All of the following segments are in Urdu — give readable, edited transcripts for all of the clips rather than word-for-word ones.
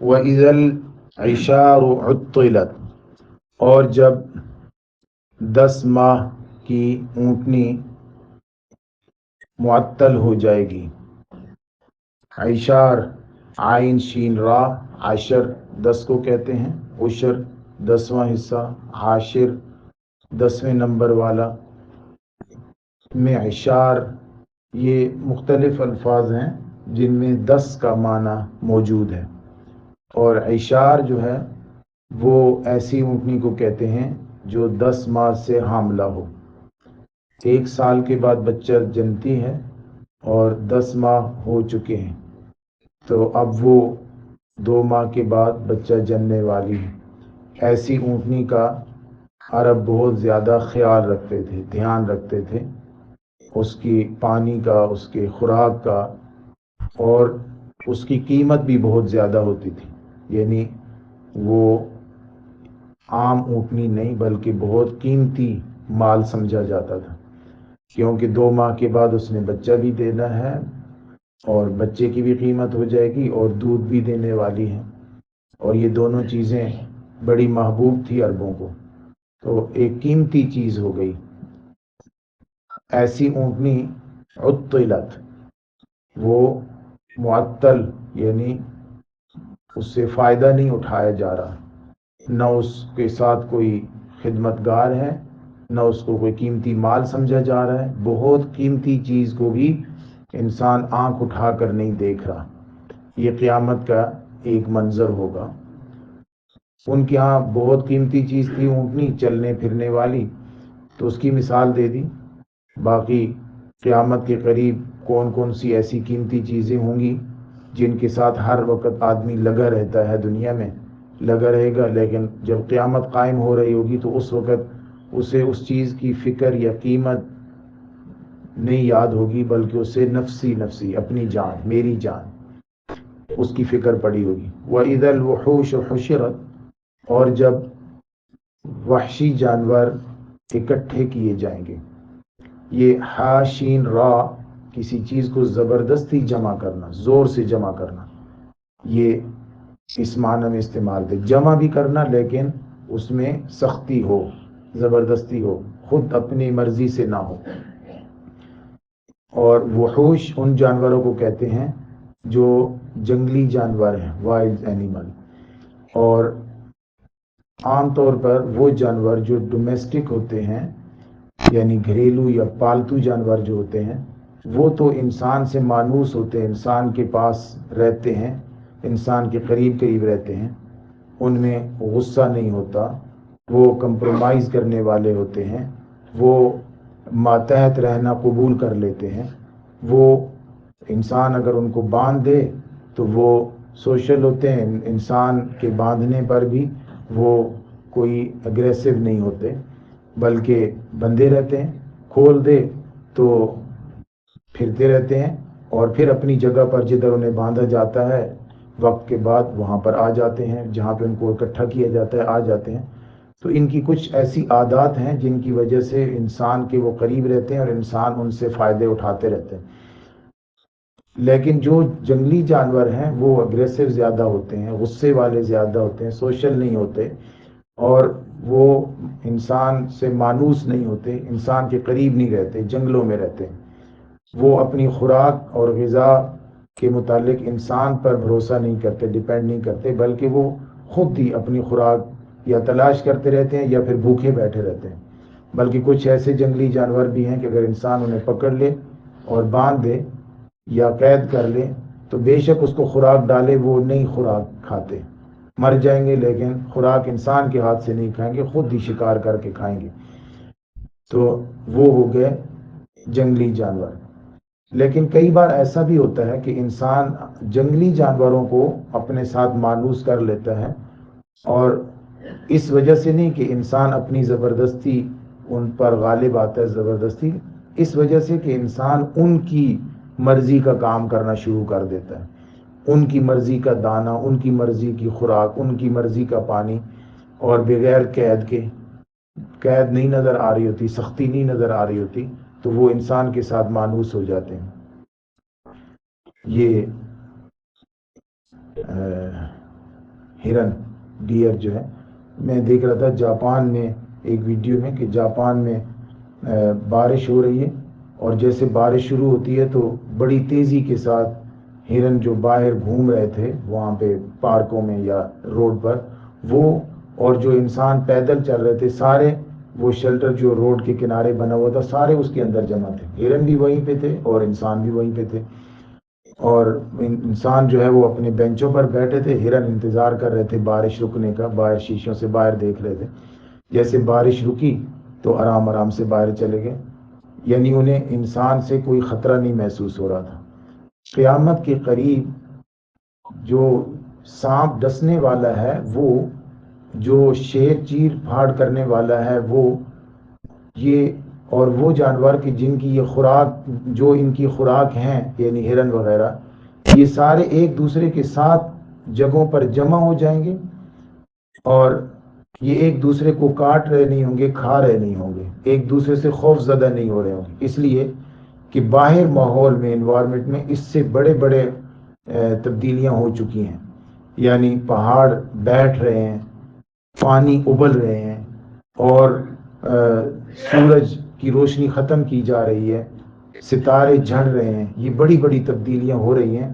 وَإِذَا الْعِشَارُ عُطِّلَتْ، اور جب 10 ماہ کی اونٹنی معطل ہو جائے گی. عشار عین شین را، عشر 10 کو کہتے ہیں، عشر 10واں حصہ، عاشر 10ویں نمبر والا. میں عشار یہ مختلف الفاظ ہیں جن میں 10 کا معنی موجود ہے، اور عشار جو ہے وہ ایسی اونٹنی کو کہتے ہیں جو 10 ماہ سے حاملہ ہو. 1 سال کے بعد بچہ جنتی ہے اور 10 ماہ ہو چکے ہیں، تو اب وہ 2 ماہ کے بعد بچہ جننے والی ہے. ایسی اونٹنی کا عرب بہت زیادہ خیال رکھتے تھے، دھیان رکھتے تھے، اس کی پانی کا، اس کے خوراک کا، اور اس کی قیمت بھی بہت زیادہ ہوتی تھی. یعنی وہ عام اونٹنی نہیں بلکہ بہت قیمتی مال سمجھا جاتا تھا، کیونکہ 2 ماہ کے بعد اس نے بچہ بھی دینا ہے اور بچے کی بھی قیمت ہو جائے گی اور دودھ بھی دینے والی ہے، اور یہ دونوں چیزیں بڑی محبوب تھی عربوں کو، تو ایک قیمتی چیز ہو گئی. ایسی اونٹنی عطلت، وہ معطل یعنی اس سے فائدہ نہیں اٹھایا جا رہا، نہ اس کے ساتھ کوئی خدمت گار ہے، نہ اس کو کوئی قیمتی مال سمجھا جا رہا ہے. بہت قیمتی چیز کو بھی انسان آنکھ اٹھا کر نہیں دیکھ رہا. یہ قیامت کا ایک منظر ہوگا. ان کے ہاں بہت قیمتی چیز تھی اونٹنی، چلنے پھرنے والی، تو اس کی مثال دے دی. باقی قیامت کے قریب کون کون سی ایسی قیمتی چیزیں ہوں گی جن کے ساتھ ہر وقت آدمی لگا رہتا ہے، دنیا میں لگا رہے گا، لیکن جب قیامت قائم ہو رہی ہوگی تو اس وقت اسے اس چیز کی فکر یا قیمت نہیں یاد ہوگی، بلکہ اسے نفسی نفسی، اپنی جان، میری جان، اس کی فکر پڑی ہوگی. وَإِذَا الْوُحُوشُ حُشِرَتْ، اور جب وحشی جانور اکٹھے کیے جائیں گے. یہ ہا شین را، کسی چیز کو زبردستی جمع کرنا، زور سے جمع کرنا، یہ اس معنی میں استعمال تھے. جمع بھی کرنا لیکن اس میں سختی ہو، زبردستی ہو، خود اپنی مرضی سے نہ ہو. اور وحوش ان جانوروں کو کہتے ہیں جو جنگلی جانور ہیں، وائلڈ اینیمل. اور عام طور پر وہ جانور جو ڈومیسٹک ہوتے ہیں، یعنی گھریلو یا پالتو جانور جو ہوتے ہیں، وہ تو انسان سے مانوس ہوتے ہیں، انسان کے پاس رہتے ہیں، انسان کے قریب قریب رہتے ہیں، ان میں غصہ نہیں ہوتا، وہ کمپرومائز کرنے والے ہوتے ہیں، وہ ماتحت رہنا قبول کر لیتے ہیں. وہ انسان اگر ان کو باندھ دے تو وہ سوشل ہوتے ہیں، انسان کے باندھنے پر بھی وہ کوئی اگریسو نہیں ہوتے بلکہ بندے رہتے ہیں. کھول دے تو پھرتے رہتے ہیں، اور پھر اپنی جگہ پر جدھر انہیں باندھا جاتا ہے وقت کے بعد وہاں پر آ جاتے ہیں، جہاں پہ ان کو اکٹھا کیا جاتا ہے آ جاتے ہیں. تو ان کی کچھ ایسی عادات ہیں جن کی وجہ سے انسان کے وہ قریب رہتے ہیں اور انسان ان سے فائدے اٹھاتے رہتے ہیں. لیکن جو جنگلی جانور ہیں وہ اگریسو زیادہ ہوتے ہیں، غصے والے زیادہ ہوتے ہیں، سوشل نہیں ہوتے، اور وہ انسان سے مانوس نہیں ہوتے، انسان کے قریب نہیں رہتے، جنگلوں میں رہتے ہیں. وہ اپنی خوراک اور غذا کے متعلق انسان پر بھروسہ نہیں کرتے، ڈیپینڈ نہیں کرتے، بلکہ وہ خود ہی اپنی خوراک یا تلاش کرتے رہتے ہیں یا پھر بھوکے بیٹھے رہتے ہیں. بلکہ کچھ ایسے جنگلی جانور بھی ہیں کہ اگر انسان انہیں پکڑ لے اور باندھ دے یا قید کر لے تو بے شک اس کو خوراک ڈالے وہ نہیں خوراک کھاتے، مر جائیں گے لیکن خوراک انسان کے ہاتھ سے نہیں کھائیں گے، خود ہی شکار کر کے کھائیں گے. تو وہ ہو گئے جنگلی جانور. لیکن کئی بار ایسا بھی ہوتا ہے کہ انسان جنگلی جانوروں کو اپنے ساتھ مانوس کر لیتا ہے، اور اس وجہ سے نہیں کہ انسان اپنی زبردستی ان پر غالب آتا ہے، زبردستی اس وجہ سے کہ انسان ان کی مرضی کا کام کرنا شروع کر دیتا ہے، ان کی مرضی کا دانہ، ان کی مرضی کی خوراک، ان کی مرضی کا پانی، اور بغیر قید کے، قید نہیں نظر آ رہی ہوتی، سختی نہیں نظر آ رہی ہوتی، تو وہ انسان کے ساتھ مانوس ہو جاتے ہیں. یہ ہرن ڈیئر جو ہے. میں دیکھ رہا تھا جاپان میں ایک ویڈیو میں کہ جاپان میں بارش ہو رہی ہے اور جیسے بارش شروع ہوتی ہے تو بڑی تیزی کے ساتھ ہرن جو باہر گھوم رہے تھے وہاں پہ پارکوں میں یا روڈ پر، وہ اور جو انسان پیدل چل رہے تھے سارے، وہ شیلٹر جو روڈ کے کنارے بنا ہوا تھا سارے اس کے اندر جمع تھے. ہرن بھی وہیں پہ تھے اور انسان بھی وہیں پہ تھے. اور انسان جو ہے وہ اپنے بینچوں پر بیٹھے تھے، ہرن انتظار کر رہے تھے بارش رکنے کا، باہر شیشوں سے باہر دیکھ رہے تھے. جیسے بارش رکی تو آرام آرام سے باہر چلے گئے، یعنی انہیں انسان سے کوئی خطرہ نہیں محسوس ہو رہا تھا. قیامت کے قریب جو سانپ ڈسنے والا ہے، وہ جو شیر چیر پھاڑ کرنے والا ہے، وہ یہ اور وہ جانور کہ جن کی یہ خوراک، جو ان کی خوراک ہیں یعنی ہرن وغیرہ، یہ سارے ایک دوسرے کے ساتھ جگہوں پر جمع ہو جائیں گے اور یہ ایک دوسرے کو کاٹ رہے نہیں ہوں گے، کھا رہے نہیں ہوں گے، ایک دوسرے سے خوف زدہ نہیں ہو رہے ہوں گے، اس لیے کہ باہر ماحول میں، انوائرمنٹ میں اس سے بڑے بڑے تبدیلیاں ہو چکی ہیں. یعنی پہاڑ بیٹھ رہے ہیں، پانی ابل رہے ہیں اور سورج کی روشنی ختم کی جا رہی ہے، ستارے جھڑ رہے ہیں. یہ بڑی بڑی تبدیلیاں ہو رہی ہیں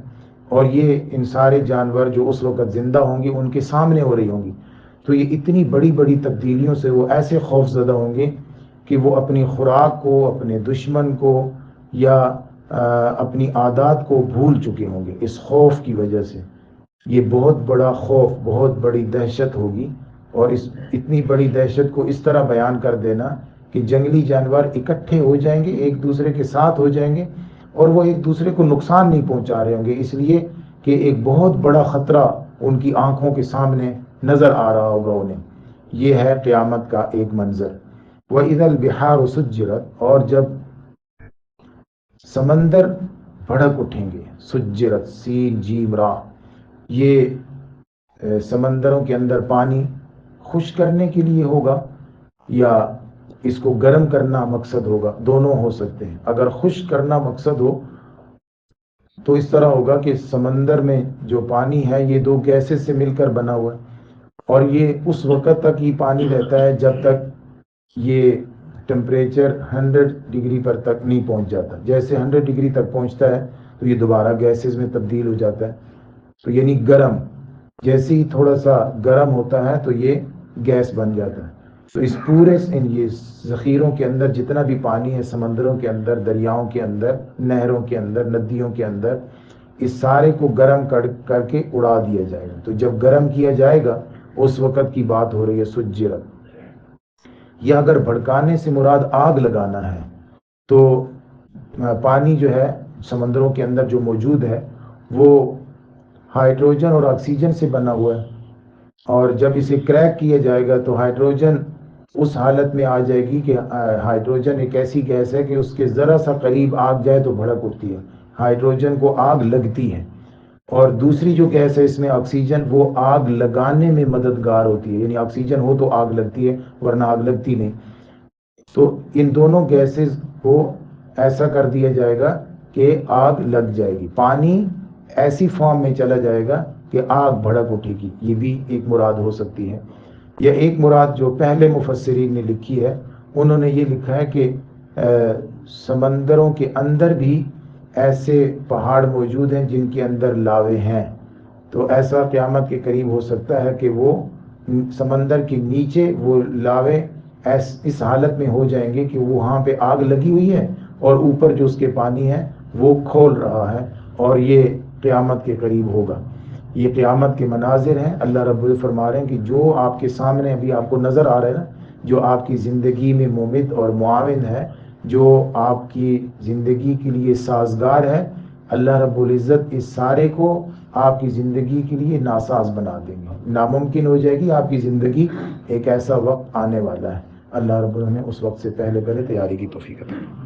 اور یہ ان سارے جانور جو اس وقت زندہ ہوں گے ان کے سامنے ہو رہی ہوں گی. تو یہ اتنی بڑی بڑی تبدیلیوں سے وہ ایسے خوف زدہ ہوں گے کہ وہ اپنی خوراک کو، اپنے دشمن کو یا اپنی عادات کو بھول چکے ہوں گے اس خوف کی وجہ سے. یہ بہت بڑا خوف، بہت بڑی دہشت ہوگی. اور اس اتنی بڑی دہشت کو اس طرح بیان کر دینا کہ جنگلی جانور اکٹھے ہو جائیں گے، ایک دوسرے کے ساتھ ہو جائیں گے اور وہ ایک دوسرے کو نقصان نہیں پہنچا رہے ہوں گے، اس لیے کہ ایک بہت بڑا خطرہ ان کی آنکھوں کے سامنے نظر آ رہا ہوگا انہیں. یہ ہے قیامت کا ایک منظر. وَإِذَا الْبِحَارُ سُجِّرَتْ، اور جب سمندر بھڑک اٹھیں گے. سجرت، سین جیم را، یہ سمندروں کے اندر پانی خشک کرنے کے لیے ہوگا یا اس کو گرم کرنا مقصد ہوگا، دونوں ہو سکتے ہیں. اگر خشک کرنا مقصد ہو تو اس طرح ہوگا کہ سمندر میں جو پانی ہے یہ دو گیسز سے مل کر بنا ہوا ہے اور یہ اس وقت تک ہی پانی رہتا ہے جب تک یہ ٹمپریچر 100 ڈگری پر تک نہیں پہنچ جاتا. جیسے 100 ڈگری تک پہنچتا ہے تو یہ دوبارہ گیسز میں تبدیل ہو جاتا ہے. تو یعنی گرم، جیسے ہی تھوڑا سا گرم ہوتا ہے تو یہ گیس بن جاتا ہے. تو اس پورے یہ ذخیروں کے اندر جتنا بھی پانی ہے، سمندروں کے اندر، دریاؤں کے اندر، نہروں کے اندر، ندیوں کے اندر، اس سارے کو گرم کر کے اڑا دیا جائے گا. تو جب گرم کیا جائے گا اس وقت کی بات ہو رہی ہے سجرت. یا اگر بھڑکانے سے مراد آگ لگانا ہے تو پانی جو ہے سمندروں کے اندر جو موجود ہے وہ ہائیڈروجن اور آکسیجن سے بنا ہوا ہے اور جب اسے کریک کیا جائے گا تو ہائیڈروجن اس حالت میں آ جائے گی کہ ہائیڈروجن ایک ایسی گیس ہے کہ اس کے ذرا سا قریب آگ جائے تو بھڑک اٹھتی ہے، ہائیڈروجن کو آگ لگتی ہے. اور دوسری جو گیس ہے اس میں آکسیجن، وہ آگ لگانے میں مددگار ہوتی ہے، یعنی آکسیجن ہو تو آگ لگتی ہے ورنہ آگ لگتی نہیں. تو ان دونوں گیسز کو ایسا کر دیا جائے گا کہ آگ لگ جائے گی، پانی ایسی فارم میں چلا جائے گا کہ آگ بھڑک اٹھے گی. یہ بھی ایک مراد ہو سکتی ہے. یا ایک مراد جو پہلے مفسرین نے لکھی ہے، انہوں نے یہ لکھا ہے کہ سمندروں کے اندر بھی ایسے پہاڑ موجود ہیں جن کے اندر لاوے ہیں. تو ایسا قیامت کے قریب ہو سکتا ہے کہ وہ سمندر کے نیچے وہ لاوے اس حالت میں ہو جائیں گے کہ وہاں پہ آگ لگی ہوئی ہے اور اوپر جو اس کے پانی ہے وہ کھول رہا ہے اور یہ قیامت کے قریب ہوگا. یہ قیامت کے مناظر ہیں. اللہ رب العزت فرما رہے ہیں کہ جو آپ کے سامنے ابھی آپ کو نظر آ رہا ہے نا، جو آپ کی زندگی میں ممد اور معاون ہے، جو آپ کی زندگی کے لیے سازگار ہے، اللہ رب العزت اس سارے کو آپ کی زندگی کے لیے ناساز بنا دیں گے، ناممکن ہو جائے گی آپ کی زندگی. ایک ایسا وقت آنے والا ہے، اللہ رب العزت نے اس وقت سے پہلے تیاری کی توفیق عطا فرمائے.